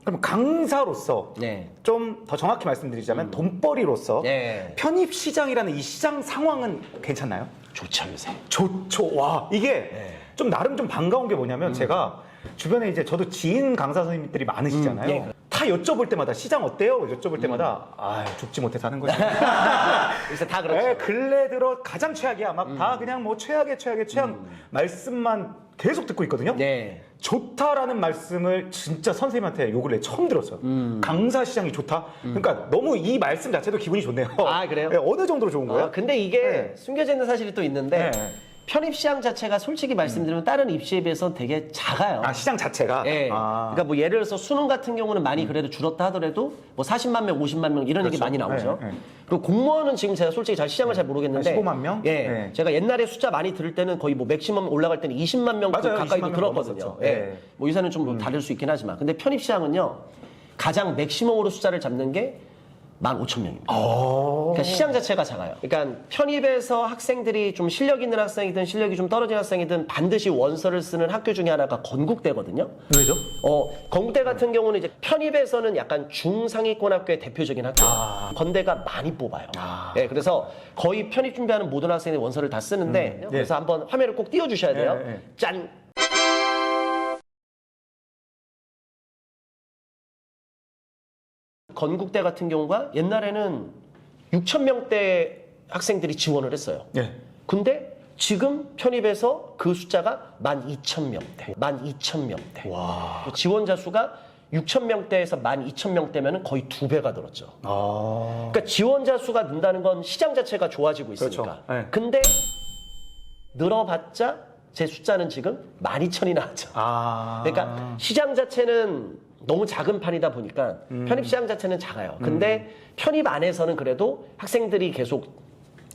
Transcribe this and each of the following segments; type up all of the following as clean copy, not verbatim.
그럼 강사로서 네. 좀 더 정확히 말씀드리자면 돈벌이로서 네. 편입 시장이라는 이 시장 상황은 괜찮나요? 좋죠, 요새. 좋죠. 와, 이게 네. 좀 나름 좀 반가운 게 뭐냐면 제가 주변에 이제 저도 지인 강사 선생님들이 많으시잖아요. 예. 다 여쭤볼 때마다 시장 어때요? 여쭤볼 때마다 아, 죽지 못해 사는 거지. 요새 다 그렇죠. 네, 근래 들어 가장 최악이야. 막 다 그냥 뭐 최악의 최악 말씀만 계속 듣고 있거든요. 네. 좋다라는 말씀을 진짜 선생님한테 요 근래 처음 들었어요. 강사 시장이 좋다? 그러니까 너무 이 말씀 자체도 기분이 좋네요. 아, 그래요? 네, 어느 정도로 좋은 거예요? 근데 이게 네. 숨겨져 있는 사실이 또 있는데 네. 편입 시장 자체가 솔직히 말씀드리면 다른 입시에 비해서 되게 작아요. 아, 시장 자체가? 예. 아. 그러니까 뭐 예를 들어서 수능 같은 경우는 많이 그래도 줄었다 하더라도 뭐 40만 명, 50만 명 이런 얘기 그렇죠. 많이 나오죠. 네, 네. 그리고 공무원은 지금 제가 솔직히 잘 시장을 잘 모르겠는데 한 15만 명? 예. 네. 제가 옛날에 숫자 많이 들을 때는 거의 뭐 맥시멈 올라갈 때는 20만 명 맞아요. 가까이도 20만 명 들었거든요. 넘었었죠. 예. 네. 뭐 요새는 좀 다를 수 있긴 하지만 근데 편입 시장은요. 가장 맥시멈으로 숫자를 잡는 게 15,000명입니다. 그러니까 시장 자체가 작아요. 그러니까 편입에서 학생들이 좀 실력 있는 학생이든 실력이 좀 떨어진 학생이든 반드시 원서를 쓰는 학교 중에 하나가 건국대거든요. 왜죠? 건국대 같은 경우는 이제 편입에서는 약간 중상위권 학교의 대표적인 학교예요. 건대가 많이 뽑아요. 예, 그래서 거의 편입 준비하는 모든 학생이 원서를 다 쓰는데 그래서 한번 화면을 꼭 띄워주셔야 돼요. 네. 짠! 건국대 같은 경우가 옛날에는 6,000명대 학생들이 지원을 했어요. 네. 근데 지금 편입에서 그 숫자가 12,000명대. 12,000명대. 와. 지원자 수가 6,000명대에서 12,000명대면 거의 2배가 늘었죠. 아. 그러니까 지원자 수가 는다는 건 시장 자체가 좋아지고 있으니까. 그렇죠. 네. 근데 늘어봤자 제 숫자는 지금 12,000이 나왔죠. 아. 그러니까 시장 자체는 너무 작은 판이다 보니까 편입 시장 자체는 작아요. 근데 편입 안에서는 그래도 학생들이 계속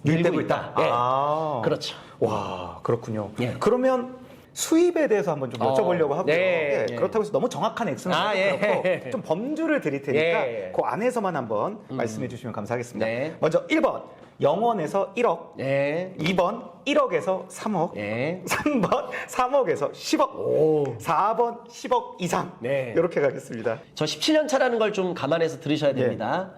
늘고 밀대고 있다. 있다. 예. 아. 그렇죠. 와, 그렇군요. 예. 그러면 수입에 대해서 한번 좀 여쭤보려고 하고요. 네. 예, 그렇다고 해서 너무 정확한 액수는 아, 그렇고 예. 좀 범주를 드릴 테니까 예. 그 안에서만 한번 말씀해 주시면 감사하겠습니다. 네. 먼저 1번 0원에서 1억, 네. 2번 1억에서 3억, 네. 3번 3억에서 10억, 4번 10억 이상. 네. 이렇게 가겠습니다. 저 17년 차라는 걸 좀 감안해서 들으셔야 됩니다.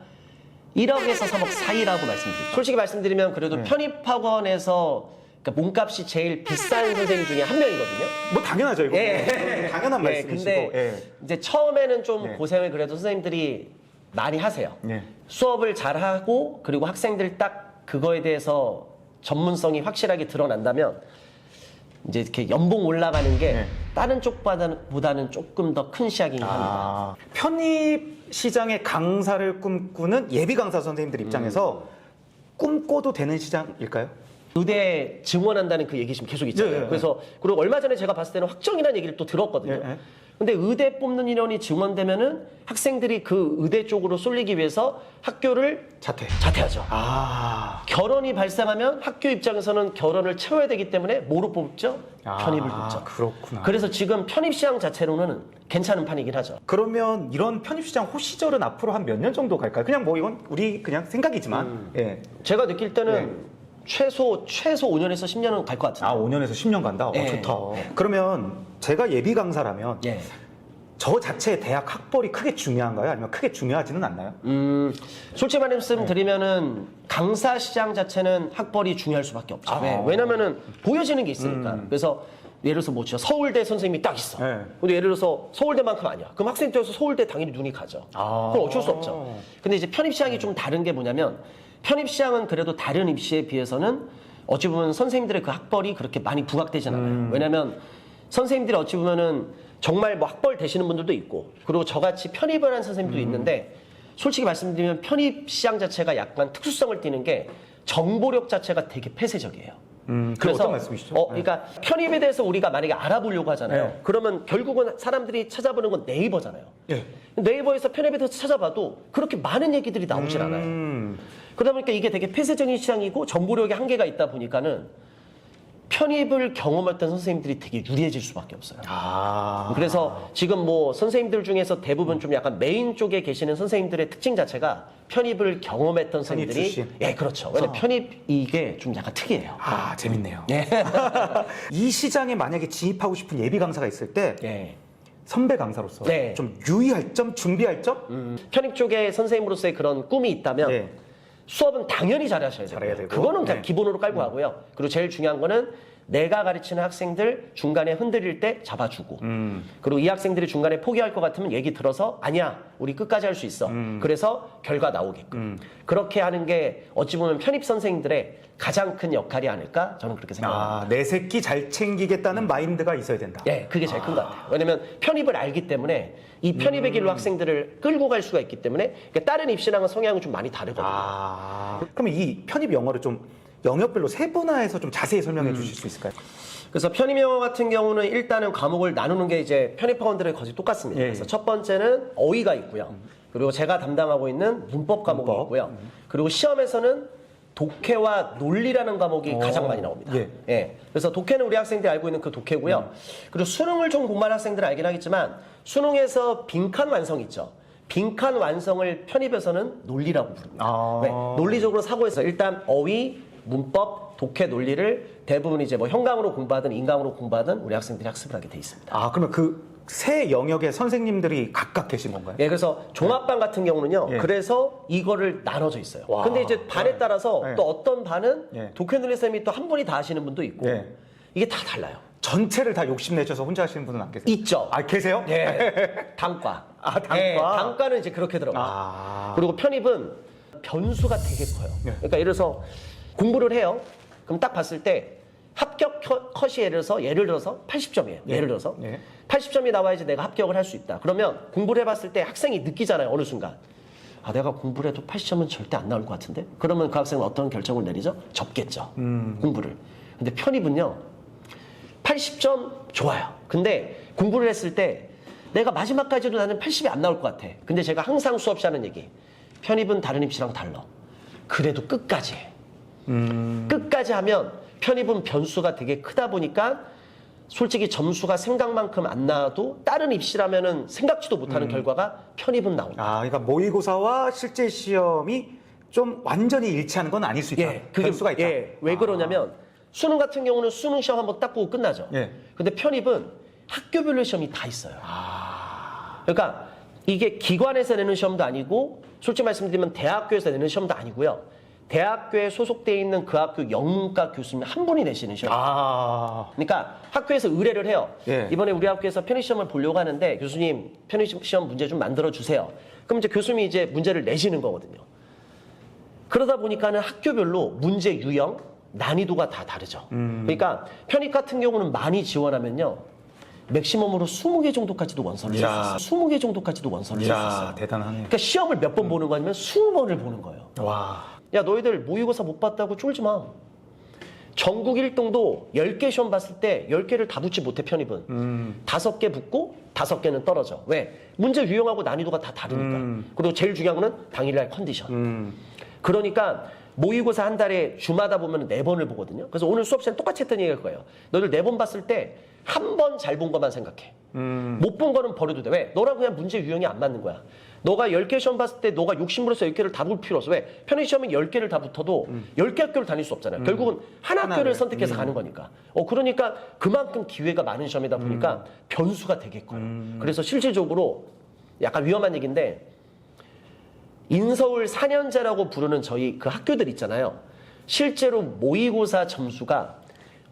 1억에서 3억 사이라고 말씀드립니다. 솔직히 말씀드리면 그래도 편입학원에서 그러니까 몸값이 제일 비싼 선생님 중에 한 명이거든요. 뭐 당연하죠, 이거. 예. 당연한 예, 말씀이시고. 근데 예. 이제 처음에는 좀 네. 고생을 그래도 선생님들이 많이 하세요. 네. 수업을 잘 하고 그리고 학생들 딱 그거에 대해서 전문성이 확실하게 드러난다면 이제 이렇게 연봉 올라가는 게 네. 다른 쪽보다는 조금 더 큰 시작이긴 합니다. 아, 편입 시장의 강사를 꿈꾸는 예비 강사 선생님들 입장에서 꿈꿔도 되는 시장일까요? 의대 증원한다는 그 얘기 지금 계속 있잖아요. 네. 그래서 그리고 얼마 전에 제가 봤을 때는 확정이라는 얘기를 또 들었거든요. 네. 근데 의대 뽑는 인원이 증원되면은 학생들이 그 의대 쪽으로 쏠리기 위해서 학교를 자퇴하죠. 아. 결혼이 발생하면 학교 입장에서는 결혼을 채워야 되기 때문에 뭐로 뽑죠? 편입을 뽑죠. 그렇구나. 그래서 지금 편입 시장 자체로는 괜찮은 판이긴 하죠. 그러면 이런 편입 시장 호시절은 앞으로 한 몇 년 정도 갈까요? 그냥 뭐 이건 우리 그냥 생각이지만. 예. 제가 느낄 때는 최소 5년에서 10년은 갈 것 같은데. 아, 5년에서 10년 간다? 예. 좋다. 그러면 제가 예비 강사라면 예. 저 자체의 대학 학벌이 크게 중요한가요? 아니면 크게 중요하지는 않나요? 솔직히 말씀드리면은 강사 시장 자체는 학벌이 중요할 수밖에 없죠. 아. 네. 왜냐면은 보여지는 게 있으니까. 그래서 예를 들어서 뭐 진짜 서울대 선생님이 딱 있어. 네. 근데 예를 들어서 서울대만큼 아니야. 그럼 학생 입장에서 서울대 당연히 눈이 가죠. 아. 그럼 어쩔 수 없죠. 근데 이제 편입 시장이 좀 다른 게 뭐냐면 편입 시장은 그래도 다른 입시에 비해서는 어찌 보면 선생님들의 그 학벌이 그렇게 많이 부각되진 않아요. 왜냐면 선생님들이 어찌 보면은 정말 뭐 학벌 되시는 분들도 있고 그리고 저같이 편입을 한 선생님도 있는데 솔직히 말씀드리면 편입 시장 자체가 약간 특수성을 띠는 게 정보력 자체가 되게 폐쇄적이에요. 그게 어떤 말씀이시죠? 그러니까 편입에 대해서 우리가 만약에 알아보려고 하잖아요. 네. 그러면 결국은 사람들이 찾아보는 건 네이버잖아요. 예. 네이버에서 편입에 대해서 찾아봐도 그렇게 많은 얘기들이 나오질 않아요. 그러다 보니까 이게 되게 폐쇄적인 시장이고 정보력에 한계가 있다 보니까는 편입을 경험했던 선생님들이 되게 유리해질 수밖에 없어요. 아. 그래서 지금 뭐 선생님들 중에서 대부분 좀 약간 메인 쪽에 계시는 선생님들의 특징 자체가 편입을 경험했던 선생님들이 출신? 예, 그렇죠. 왜냐면 편입 이게 좀 약간 특이해요. 아, 재밌네요. 예. 이 시장에 만약에 진입하고 싶은 예비 강사가 있을 때 예. 선배 강사로서 네. 좀 유의할 점, 준비할 점? 편입 쪽에 선생님으로서의 그런 꿈이 있다면 네. 수업은 당연히 잘하셔야 돼요. 잘해야 되고. 그거는 그냥 네. 기본으로 깔고 가고요. 그리고 제일 중요한 거는 내가 가르치는 학생들 중간에 흔들릴 때 잡아주고 그리고 이 학생들이 중간에 포기할 것 같으면 얘기 들어서 아니야 우리 끝까지 할 수 있어. 그래서 결과 나오게끔. 그렇게 하는 게 어찌 보면 편입 선생님들의 가장 큰 역할이 아닐까 저는 그렇게 생각합니다. 내 새끼 잘 챙기겠다는 마인드가 있어야 된다. 예, 그게 제일 큰 것 같아요. 왜냐면 편입을 알기 때문에 이 편입의 길로 학생들을 끌고 갈 수가 있기 때문에 그러니까 다른 입시랑은 성향은 좀 많이 다르거든요. 그러면 이 편입 영어를 좀 영역별로 세분화해서 좀 자세히 설명해 주실 수 있을까요? 그래서 편입 영어 같은 경우는 일단은 과목을 나누는 게 이제 편입학원들의 거의 똑같습니다. 예, 그래서 첫 번째는 어휘가 있고요. 그리고 제가 담당하고 있는 문법 과목이 있고요. 그리고 시험에서는 독해와 논리라는 과목이 가장 많이 나옵니다. 예. 그래서 독해는 우리 학생들이 알고 있는 그 독해고요. 그리고 수능을 좀 공부한 학생들은 알긴 하겠지만 수능에서 빈칸 완성 있죠. 빈칸 완성을 편입에서는 논리라고 부릅니다. 왜? 논리적으로 사고해서 일단 어휘, 문법, 독해, 논리를 대부분 이제 뭐 형광으로 공부하든 인강으로 공부하든 우리 학생들이 학습을 하게 돼 있습니다. 그러면 그 세 영역의 선생님들이 각각 계신 건가요? 예, 그래서 종합반 같은 경우는요. 예. 그래서 이거를 나눠져 있어요. 와. 근데 이제 반에 따라서 예. 또 어떤 반은 예. 독해 논리 쌤이 또 한 분이 다 하시는 분도 있고 예. 이게 다 달라요. 전체를 다 욕심내셔서 혼자 하시는 분은 안 계세요? 있죠. 계세요? 예. 단과. 단과. 예, 단과는 이제 그렇게 들어가요. 그리고 편입은 변수가 되게 커요. 예. 그러니까 예를 들어서 공부를 해요. 그럼 딱 봤을 때 합격 컷이 예를 들어서 80점이에요. 예를 들어서. 예. 80점이 나와야지 내가 합격을 할 수 있다. 그러면 공부를 해봤을 때 학생이 느끼잖아요. 어느 순간. 내가 공부를 해도 80점은 절대 안 나올 것 같은데? 그러면 그 학생은 어떤 결정을 내리죠? 접겠죠. 공부를. 근데 편입은요. 80점 좋아요. 근데 공부를 했을 때 내가 마지막까지도 나는 80이 안 나올 것 같아. 근데 제가 항상 수업 시 하는 얘기. 편입은 다른 입시랑 달라. 그래도 끝까지 해. 끝까지 하면 편입은 변수가 되게 크다 보니까 솔직히 점수가 생각만큼 안 나와도 다른 입시라면은 생각지도 못하는 결과가 편입은 나온다. 그러니까 모의고사와 실제 시험이 좀 완전히 일치하는 건 아닐 수 있다. 변수가 있다. 왜 그러냐면 수능 같은 경우는 수능 시험 한번 딱 보고 끝나죠. 예. 근데 편입은 학교별로 시험이 다 있어요. 그러니까 이게 기관에서 내는 시험도 아니고 솔직히 말씀드리면 대학교에서 내는 시험도 아니고요. 대학교에 소속되어 있는 그 학교 영문과 교수님 한 분이 내시는 시험. 그러니까 학교에서 의뢰를 해요. 예. 이번에 우리 학교에서 편입시험을 보려고 하는데 교수님 편입시험 문제 좀 만들어 주세요. 그럼 이제 교수님이 이제 문제를 내시는 거거든요. 그러다 보니까는 학교별로 문제 유형, 난이도가 다 다르죠. 그러니까 편입 같은 경우는 많이 지원하면요. 맥시멈으로 20개 정도까지도 원서를 쓸 수 있어요. 20개 정도까지도 원서를 쓸 수 있어요. 대단하네. 그러니까 시험을 몇 번 보는 거 아니면 20번을 보는 거예요. 야, 너희들 모의고사 못 봤다고 쫄지 마. 전국 1등도 10개 시험 봤을 때 10개를 다 붙지 못해, 편입은. 5개 붙고 5개는 떨어져. 왜? 문제 유형하고 난이도가 다 다르니까. 그리고 제일 중요한 거는 당일날 컨디션. 그러니까 모의고사 한 달에 주마다 보면 4번을 보거든요. 그래서 오늘 수업 시간 똑같이 했던 얘기일 거예요. 너희들 4번 봤을 때 한 번 잘 본 것만 생각해. 못 본 거는 버려도 돼. 왜? 너랑 그냥 문제 유형이 안 맞는 거야. 너가 10개 시험 봤을 때 너가 욕심부려서 10개를 다 볼 필요 없어. 왜? 편입시험은 10개를 다 붙어도 10개 학교를 다닐 수 없잖아요. 결국은 한 학교를 선택해서 가는 거니까. 그러니까 그만큼 기회가 많은 시험이다 보니까 변수가 되게 커요. 그래서 실질적으로 약간 위험한 얘기인데 인서울 4년제라고 부르는 저희 그 학교들 있잖아요. 실제로 모의고사 점수가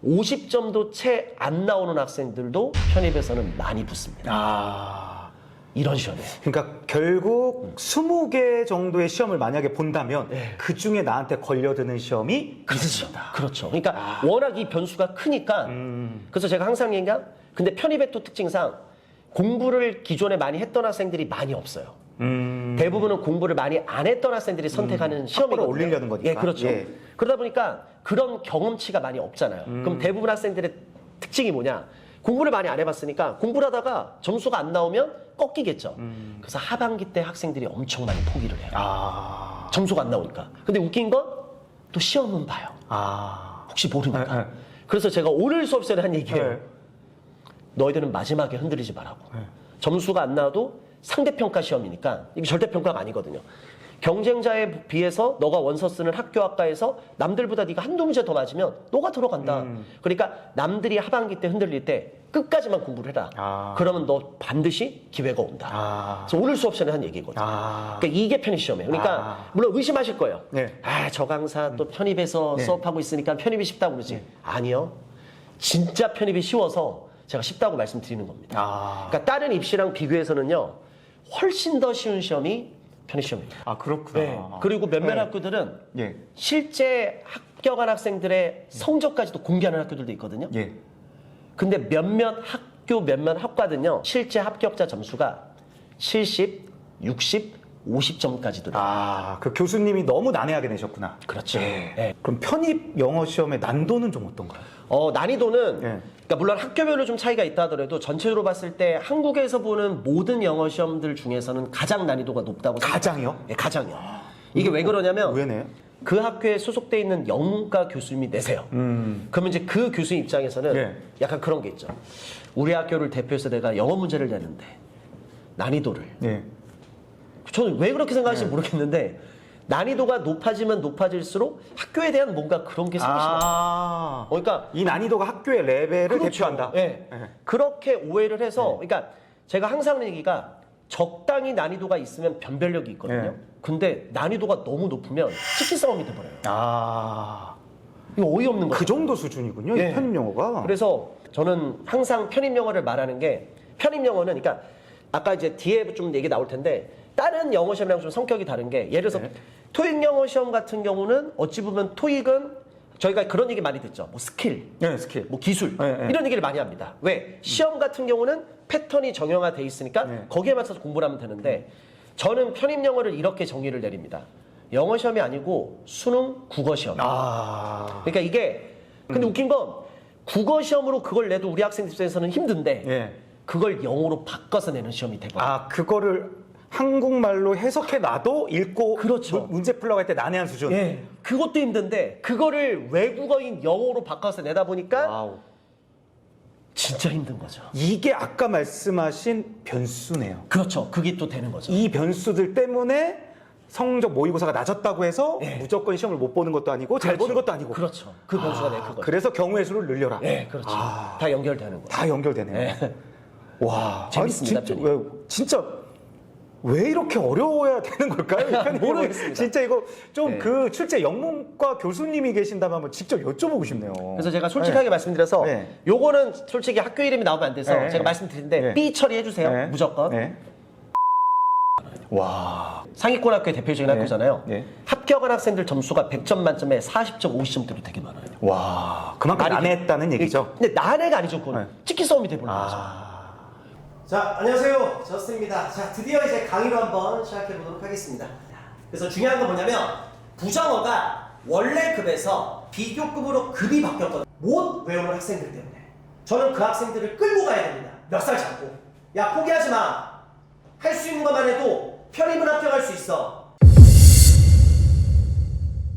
50점도 채 안 나오는 학생들도 편입에서는 많이 붙습니다. 이런 시험이에요. 그러니까 결국 20개 정도의 시험을 만약에 본다면 그 중에 나한테 걸려드는 시험이 있습니다. 그렇죠. 그러니까 워낙 이 변수가 크니까 그래서 제가 항상 얘기한 근데 편입의 또 특징상 공부를 기존에 많이 했던 학생들이 많이 없어요. 대부분은 공부를 많이 안 했던 학생들이 선택하는 시험이거든요. 학벌을 올리려는 거니까. 예, 그렇죠. 예. 그러다 보니까 그런 경험치가 많이 없잖아요. 그럼 대부분 학생들의 특징이 뭐냐? 공부를 많이 안 해봤으니까 공부를 하다가 점수가 안 나오면 꺾이겠죠. 그래서 하반기 때 학생들이 엄청 많이 포기를 해요. 점수가 안 나오니까. 근데 웃긴 건 또 시험은 봐요. 혹시 모르니까. 그래서 제가 오늘 수업 시간에 한 얘기예요. 너희들은 마지막에 흔들리지 말라고. 점수가 안 나와도 상대평가 시험이니까 이게 절대평가가 아니거든요. 경쟁자에 비해서 너가 원서 쓰는 학교학과에서 남들보다 네가 한두 문제 더 맞으면 너가 들어간다. 그러니까 남들이 하반기 때 흔들릴 때 끝까지만 공부를 해라. 그러면 너 반드시 기회가 온다. 그래서 오늘 수업 시간에 한 얘기거든. 그러니까 이게 편입시험이에요. 그러니까 물론 의심하실 거예요. 네. 저 강사 또 편입해서 수업하고 있으니까 편입이 쉽다고 그러지. 아니요. 진짜 편입이 쉬워서 제가 쉽다고 말씀드리는 겁니다. 그러니까 다른 입시랑 비교해서는요. 훨씬 더 쉬운 시험이 편입시험입니다. 그렇구나. 네. 그리고 몇몇 학교들은 예. 실제 합격한 학생들의 성적까지도 공개하는 학교들도 있거든요. 예. 근데 몇몇 학교, 몇몇 학과는요, 실제 합격자 점수가 70, 60, 50점까지도 돼요. 그 교수님이 너무 난해하게 내셨구나. 그렇죠. 네. 그럼 편입 영어 시험의 난도는 좀 어떤가요? 난이도는, 예. 그러니까 물론 학교별로 좀 차이가 있다 하더라도 전체적으로 봤을 때 한국에서 보는 모든 영어 시험들 중에서는 가장 난이도가 높다고 생각해요. 가장이요? 네, 가장이요. 이게 왜 그러냐면, 왜네? 그 학교에 소속돼 있는 영문과 교수님이 내세요. 그러면 이제 그 교수님 입장에서는 예. 약간 그런 게 있죠. 우리 학교를 대표해서 내가 영어 문제를 내는데 난이도를 예. 저는 왜 그렇게 생각하실지 모르겠는데 난이도가 높아지면 높아질수록 학교에 대한 뭔가 그런 게 생기시나요? 그러니까 이 난이도가 학교의 레벨을 대표한다. 네. 그렇게 오해를 해서 그러니까 제가 항상 하는 얘기가 적당히 난이도가 있으면 변별력이 있거든요. 네. 근데 난이도가 너무 높으면 치킨 싸움이 돼버려요. 이거 어이없는 거죠. 그 정도 수준이군요. 네. 이 편입 영어가. 그래서 저는 항상 편입 영어를 말하는 게 편입 영어는 그러니까 아까 이제 뒤에 좀 얘기 나올 텐데 다른 영어 시험이랑 좀 성격이 다른 게 예를 들어서 토익 영어 시험 같은 경우는 어찌 보면 토익은 저희가 그런 얘기 많이 듣죠. 뭐 스킬, 네, 스킬. 뭐 기술 네. 이런 얘기를 많이 합니다. 왜? 시험 같은 경우는 패턴이 정형화돼 있으니까 거기에 맞춰서 공부를 하면 되는데 저는 편입 영어를 이렇게 정의를 내립니다. 영어 시험이 아니고 수능 국어 시험. 그러니까 이게 근데 웃긴 건 국어 시험으로 그걸 내도 우리 학생들 입장에서는 힘든데 그걸 영어로 바꿔서 내는 시험이 되거든요. 그거를 한국말로 해석해 놔도 읽고 그렇죠. 문제 풀려고 할 때 난해한 수준. 그것도 힘든데 그거를 외국어인 영어로 바꿔서 내다 보니까 진짜 힘든 거죠. 이게 아까 말씀하신 변수네요. 그렇죠. 그게 또 되는 거죠. 이 변수들 때문에 성적 모의고사가 낮았다고 해서 무조건 시험을 못 보는 것도 아니고 잘 보는 것도 아니고. 그렇죠. 그 변수가 내 그거죠. 그래서 경우의 수를 늘려라. 네, 그렇죠. 다 연결되는 거죠. 다 연결되네요. 와, 재밌습니다, 아니, 편입. 진짜 왜 이렇게 어려워야 되는 걸까요? 이 편입? 모르겠습니다. 진짜 이거 좀 그 출제 영문과 교수님이 계신다면 한번 직접 여쭤보고 싶네요. 그래서 제가 솔직하게 말씀드려서 요거는 솔직히 학교 이름이 나오면 안 돼서 제가 말씀드리는데 삐 처리해 주세요. 무조건. 와. 상위권 학교의 대표적인 학교잖아요. 합격한 학생들 점수가 100점 만점에 40점, 50점대로 되게 많아요. 와. 그만큼 난해했다는 얘기죠. 근데 난해가 아니죠. 그건 치킨 싸움이 돼버리는 거죠. 자, 안녕하세요. 저스트입니다. 자, 드디어 이제 강의로 한번 시작해 보도록 하겠습니다. 그래서 중요한 건 뭐냐면 부정어가 원래 급에서 비교급으로 급이 바뀌었거든요. 못 외우는 학생들 때문에. 저는 그 학생들을 끌고 가야 됩니다. 멱살 잡고. 야, 포기하지 마. 할 수 있는 것만 해도 편입은 합격할 수 있어.